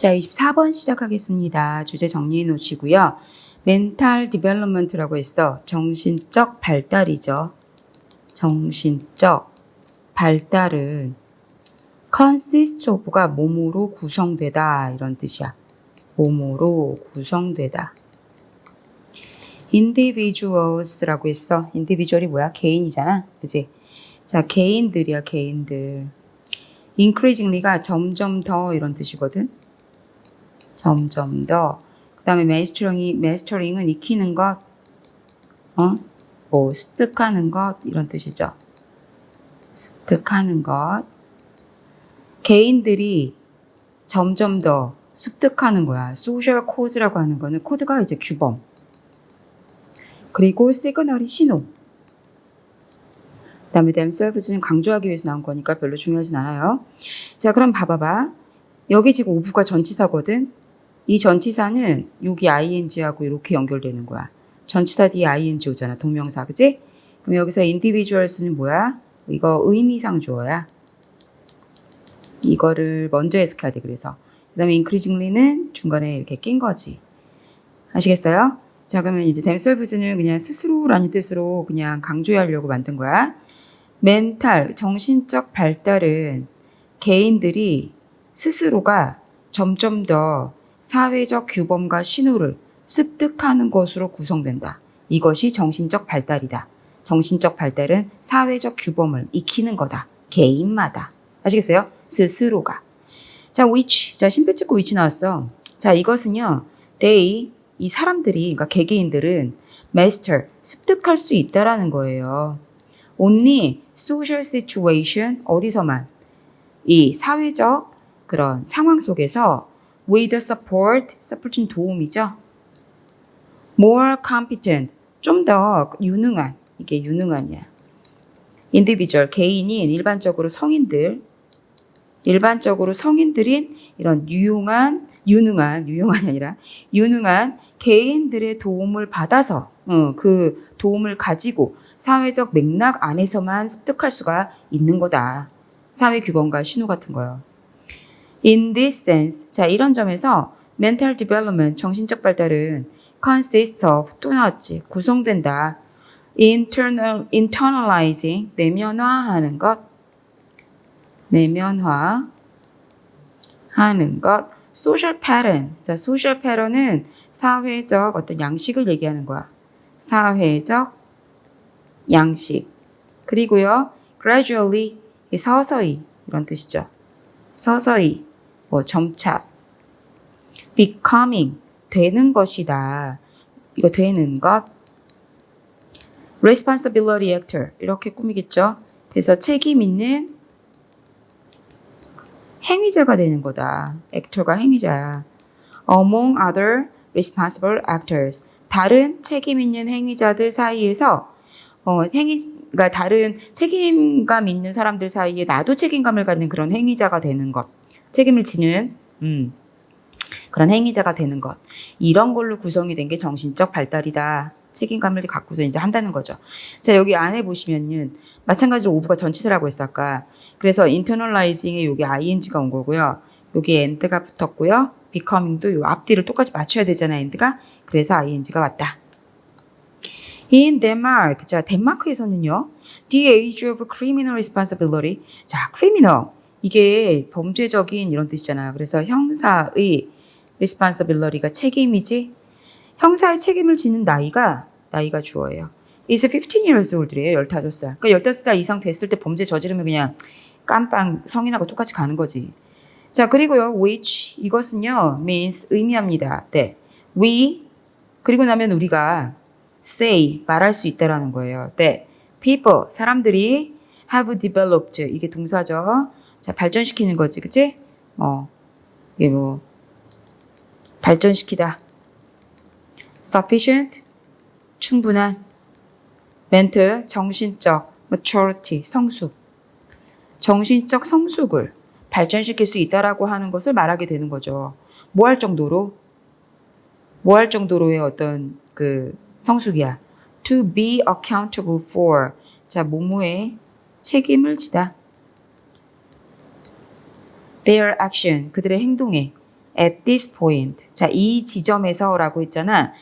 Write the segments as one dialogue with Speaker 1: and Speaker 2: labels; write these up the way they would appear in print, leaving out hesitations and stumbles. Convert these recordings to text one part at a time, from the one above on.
Speaker 1: 자, 24번 시작하겠습니다. 주제 정리해 놓으시고요. 멘탈 디벨롭먼트라고 했어. 정신적 발달이죠. 정신적 발달은 consist of가 몸으로 구성되다 이런 뜻이야. 몸으로 구성되다. individuals라고 했어. individual이 뭐야? 개인이잖아. 그치? 자, 개인들이야, 개인들. increasingly가 점점 더 이런 뜻이거든. 점점 더. 그 다음에 mastering은 익히는 것, 습득하는 것, 이런 뜻이죠. 습득하는 것. 개인들이 점점 더 습득하는 거야. social code라고 하는 거는 코드가 이제 규범. 그리고 시그널이 신호. 그 다음에 themselves는 강조하기 위해서 나온 거니까 별로 중요하진 않아요. 자, 그럼 봐봐봐. 여기 지금 오브가 전치사거든. 이 전치사는 여기 ing하고 이렇게 연결되는 거야. 전치사 뒤에 ing 오잖아. 동명사, 그치? 그럼 여기서 individuals는 뭐야? 이거 의미상 주어야. 이거를 먼저 해석해야 돼, 그래서. 그 다음에 increasingly는 중간에 이렇게 낀 거지. 아시겠어요? 자, 그러면 이제 themselves는 그냥 스스로라는 뜻으로 그냥 강조하려고 만든 거야. 멘탈, 정신적 발달은 개인들이 스스로가 점점 더 사회적 규범과 신호를 습득하는 것으로 구성된다. 이것이 정신적 발달이다. 정신적 발달은 사회적 규범을 익히는 거다. 개인마다. 아시겠어요? 스스로가. 자, which. 자, 신표 찍고 which 나왔어. 자, 이것은요. they, 이 사람들이, 그러니까 개개인들은 master, 습득할 수 있다라는 거예요. only social situation, 어디서만. 이 사회적 그런 상황 속에서 with support는 도움이죠. more competent, 좀 더 유능한, 이게 유능한이야. individual, 개인인 일반적으로 성인들인 이런 유능한이 아니라 유능한 개인들의 도움을 받아서 그 도움을 가지고 사회적 맥락 안에서만 습득할 수가 있는 거다. 사회 규범과 신호 같은 거요. In this sense, 자, 이런 점에서 mental development, 정신적 발달은 consists of, 또 나왔지, 구성된다. internalizing, 내면화하는 것, social pattern. 자, social pattern은 사회적 어떤 양식을 얘기하는 거야. 사회적 양식. 그리고요, gradually, 서서히, 이런 뜻이죠. 서서히, 점차. becoming, 되는 것이다. 이거 되는 것. responsibility actor, 이렇게 꾸미겠죠. 그래서 책임 있는 행위자가 되는 거다. actor가 행위자야. among other responsible actors, 다른 책임 있는 행위자들 사이에서 그러니까 다른 책임감 있는 사람들 사이에 나도 책임감을 갖는 그런 행위자가 되는 것. 책임을 지는 그런 행위자가 되는 것. 이런 걸로 구성이 된 게 정신적 발달이다. 책임감을 갖고서 이제 한다는 거죠. 자, 여기 안에 보시면은 마찬가지로 오브가 전치사라고 했어, 아까. 그래서 internalizing에 여기 ing가 온 거고요. 여기 end가 붙었고요. becoming도 요 앞뒤를 똑같이 맞춰야 되잖아, end가. 그래서 ing가 왔다. In Denmark, 자, 덴마크에서는요, the age of criminal responsibility. 자, criminal. 이게 범죄적인 이런 뜻이잖아. 그래서 형사의 responsibility가 책임이지. 형사의 책임을 지는 나이가 주어예요. is 15 years old래요. 15살. 그러니까 15살 이상 됐을 때 범죄 저지르면 그냥 깜빵 성인하고 똑같이 가는 거지. 자, 그리고요, which 이것은요, means 의미합니다. 네. we 그리고 나면 우리가 say 말할 수 있다라는 거예요. 네. people 사람들이 have developed 이게 동사죠. 자, 발전시키는 거지, 그치? 이게 발전시키다. sufficient 충분한. mental 정신적. maturity 성숙. 정신적 성숙을 발전시킬 수 있다라고 하는 것을 말하게 되는 거죠. 뭐 할 정도로의 어떤 그 성숙이야. to be accountable for. 자, 뭐뭐에 책임을 지다. their action 그들의 행동에 at this point. 자, 이 지점에서라고 했잖아.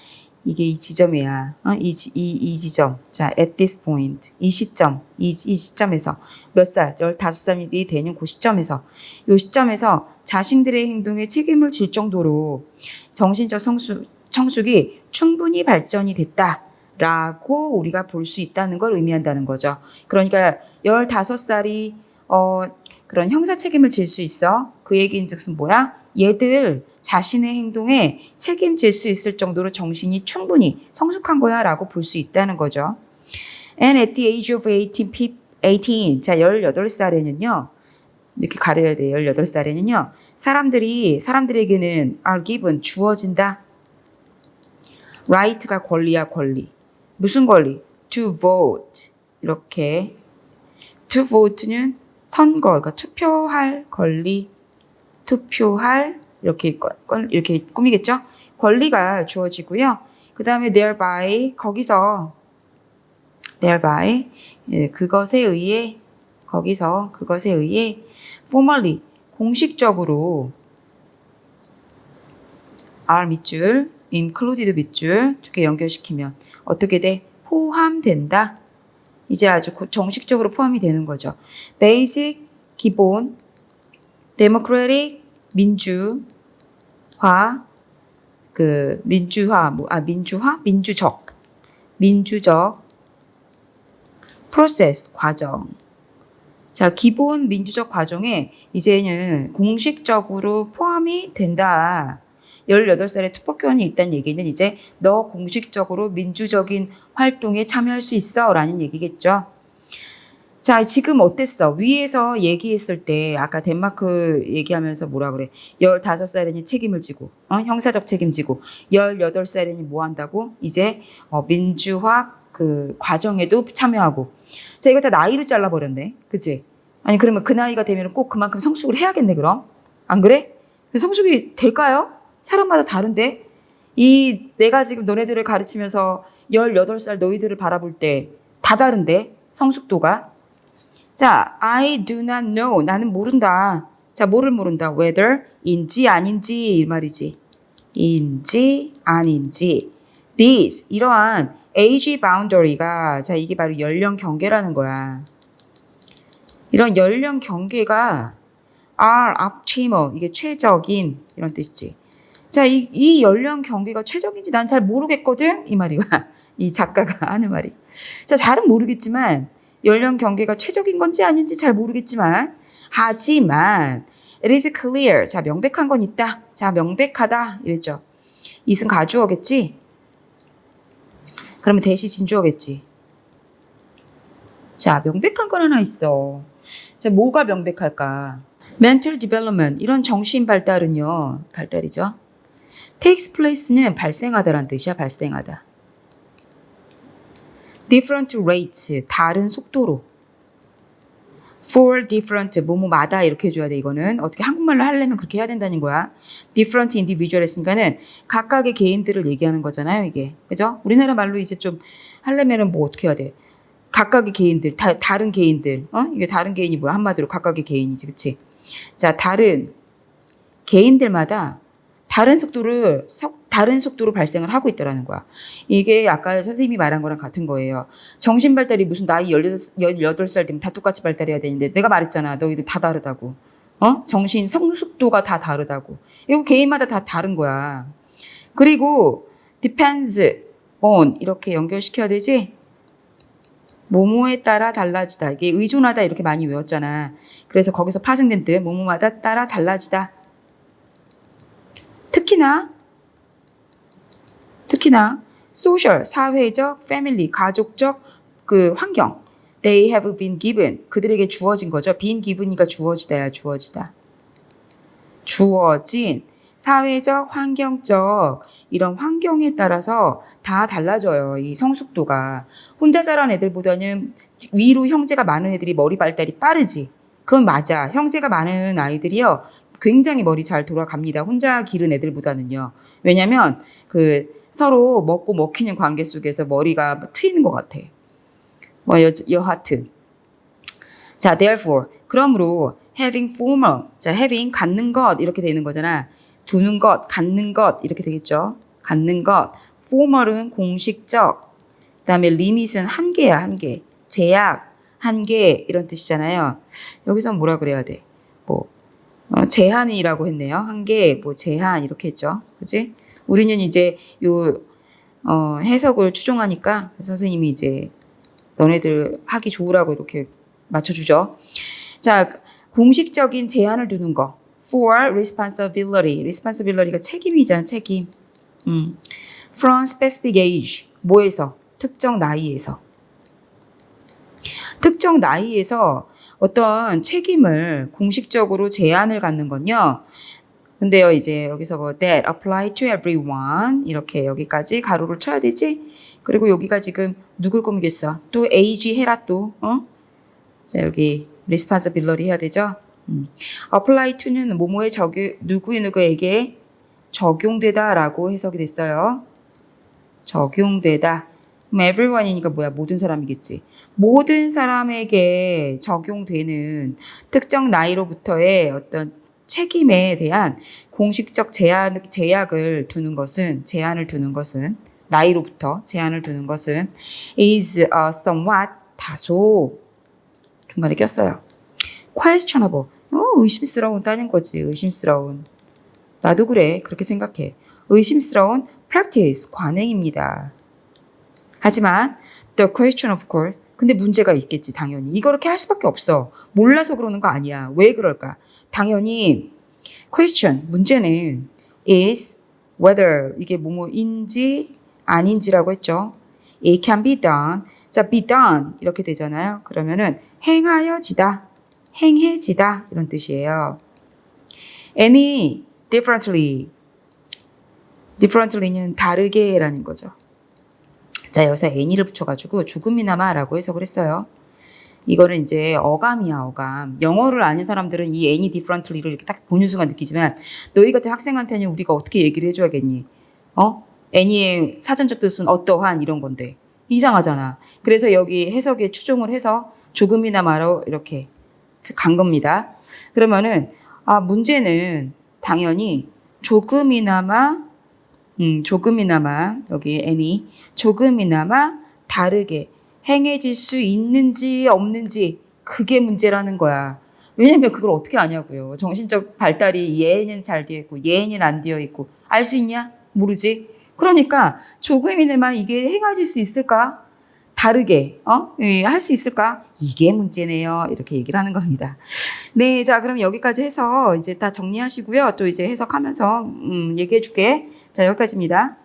Speaker 1: 이게 이 지점이야. 이 지점. 자, at this point. 이 시점. 이 시점에서. 몇 살? 15살이 되는 그 시점에서. 이 시점에서 자신들의 행동에 책임을 질 정도로 정신적 성숙이 충분히 발전이 됐다라고 우리가 볼 수 있다는 걸 의미한다는 거죠. 그러니까 15살이 그런 형사 책임을 질 수 있어. 그 얘기인즉슨 뭐야? 얘들 자신의 행동에 책임질 수 있을 정도로 정신이 충분히 성숙한 거야 라고 볼 수 있다는 거죠. And at the age of 18, 자 18살에는요. 이렇게 가려야 돼. 18살에는요. 사람들에게는 are given, 주어진다. right가 권리야, 권리. 무슨 권리? to vote. 이렇게. to vote는 선거, 그러니까 투표할 권리. 투표할 이렇게 꾸미겠죠? 권리가 주어지고요. 그 다음에 thereby 거기서 그것에 의해 formally 공식적으로 are 밑줄 included 밑줄 이렇게 연결시키면 어떻게 돼? 포함된다. 이제 아주 정식적으로 포함이 되는 거죠. basic 기본 democratic 민주적 process 과정. 자, 기본 민주적 과정에 이제는 공식적으로 포함이 된다. 18살에 투표권이 있다는 얘기는 이제 너 공식적으로 민주적인 활동에 참여할 수 있어 라는 얘기겠죠. 자, 지금 어땠어? 위에서 얘기했을 때 아까 덴마크 얘기하면서 뭐라 그래? 15살이니 책임을 지고 형사적 책임지고 18살이니 뭐 한다고? 이제 민주화 그 과정에도 참여하고. 자, 이거 다 나이로 잘라버렸네. 그치? 아니 그러면 그 나이가 되면 꼭 그만큼 성숙을 해야겠네 그럼? 안 그래? 성숙이 될까요? 사람마다 다른데? 내가 지금 너네들을 가르치면서 18살 너희들을 바라볼 때 다 다른데? 성숙도가? 자, I do not know. 나는 모른다. 자, 뭐를 모른다? whether 인지 아닌지 이 말이지. 인지 아닌지. These 이러한 age boundary가 자 이게 바로 연령 경계라는 거야. 이런 연령 경계가 are optimal 이게 최적인 이런 뜻이지. 자, 이 연령 경계가 최적인지 난 잘 모르겠거든 이 말이야. 이 작가가 하는 말이. 자, 잘은 모르겠지만 연령 경계가 최적인 건지 아닌지 잘 모르겠지만 하지만 it is clear. 자, 명백한 건 있다. 자, 명백하다 이랬죠. 이승 가주어겠지? 그러면 대시 진주어겠지. 자, 명백한 건 하나 있어. 자, 뭐가 명백할까? mental development 이런 정신 발달은요. 발달이죠. takes place는 발생하다라는 뜻이야. 발생하다. different rates 다른 속도로 for different 뭐뭐마다 이렇게 해줘야 돼. 이거는 어떻게 한국말로 하려면 그렇게 해야 된다는 거야. different individual 했으니까는 각각의 개인들을 얘기하는 거잖아요. 이게 그죠? 우리나라 말로 이제 좀 하려면은 뭐 어떻게 해야 돼? 각각의 개인들 다른 개인들 이게 다른 개인이 뭐야? 한마디로 각각의 개인이지, 그치? 자, 다른 개인들마다 다른 속도로 발생을 하고 있다라는 거야. 이게 아까 선생님이 말한 거랑 같은 거예요. 정신 발달이 무슨 나이 18살 되면 다 똑같이 발달해야 되는데 내가 말했잖아. 너희들 다 다르다고. 정신 성숙도가 다 다르다고. 이거 개인마다 다 다른 거야. 그리고 depends on 이렇게 연결시켜야 되지? 뭐뭐에 따라 달라지다. 이게 의존하다 이렇게 많이 외웠잖아. 그래서 거기서 파생된 뜻 뭐뭐마다 따라 달라지다. 특히나 social 사회적, family 가족적 그 환경 they have been given 그들에게 주어진 거죠. been given이니까 주어지다야 주어지다. 주어진 사회적, 환경적 이런 환경에 따라서 다 달라져요. 이 성숙도가. 혼자 자란 애들보다는 위로 형제가 많은 애들이 머리 발달이 빠르지. 그건 맞아. 형제가 많은 아이들이요. 굉장히 머리 잘 돌아갑니다. 혼자 기른 애들보다는요. 왜냐면 서로 먹고 먹히는 관계 속에서 머리가 트이는 것 같아. 여하튼. 자, therefore. 그러므로 having formal. 자, having 갖는 것 이렇게 되는 거잖아. 두는 것, 갖는 것 이렇게 되겠죠. 갖는 것. formal은 공식적. 그다음에 limit은 한계야, 한계. 제약, 한계 이런 뜻이잖아요. 여기서 뭐라 그래야 돼? 뭐 제한이라고 했네요. 한계, 뭐 제한 이렇게 했죠. 그지? 우리는 이제 요 해석을 추종하니까 선생님이 이제 너네들 하기 좋으라고 이렇게 맞춰주죠. 자, 공식적인 제한을 두는 거. for responsibility. responsibility가 책임이잖아, 책임. from specific age. 뭐에서? 특정 나이에서. 특정 나이에서 어떤 책임을 공식적으로 제한을 갖는 건요. 근데요, 이제 여기서 뭐 that apply to everyone 이렇게 여기까지 가로를 쳐야 되지? 그리고 여기가 지금 누굴 꾸미겠어? 또 age 해라 또, 자, 여기 responsibility 해야 되죠? apply to는 뭐뭐에 누구에게 적용되다라고 해석이 됐어요. 적용되다. 그럼 everyone이니까 뭐야? 모든 사람이겠지. 모든 사람에게 적용되는 특정 나이로부터의 어떤 책임에 대한 공식적 제한을 두는 것은 나이로부터 제한을 두는 것은 is somewhat 다소 중간에 꼈어요. questionable. 의심스러운다는 거지. 의심스러운. 나도 그래. 그렇게 생각해. 의심스러운 practice, 관행입니다. 하지만 the question of course. 근데 문제가 있겠지, 당연히. 이거 그렇게 할 수밖에 없어. 몰라서 그러는 거 아니야. 왜 그럴까? 당연히 question, 문제는 is whether 이게 뭐뭐인지 아닌지라고 했죠. It can be done. 자, be done 이렇게 되잖아요. 그러면은 행하여지다, 행해지다 이런 뜻이에요. any differently는 다르게라는 거죠. 자, 여기서 any를 붙여가지고 조금이나마라고 해석을 했어요. 이거는 이제 어감이야, 어감. 영어를 아는 사람들은 이 any differently를 이렇게 딱 보는 순간 느끼지만 너희 같은 학생한테는 우리가 어떻게 얘기를 해줘야겠니? any의 사전적 뜻은 어떠한 이런 건데 이상하잖아. 그래서 여기 해석에 추종을 해서 조금이나마로 이렇게 간 겁니다. 그러면은 문제는 당연히 조금이나마 여기 any 조금이나마 다르게 행해질 수 있는지 없는지 그게 문제라는 거야. 왜냐면 그걸 어떻게 아냐고요. 정신적 발달이 얘는 잘 되어 있고 얘는 안 되어 있고 알 수 있냐? 모르지. 그러니까 조금이나마 이게 행해질 수 있을까? 다르게 할 수 있을까? 이게 문제네요. 이렇게 얘기를 하는 겁니다. 네, 자 그럼 여기까지 해서 이제 다 정리하시고요. 또 이제 해석하면서 얘기해 줄게. 자 여기까지입니다.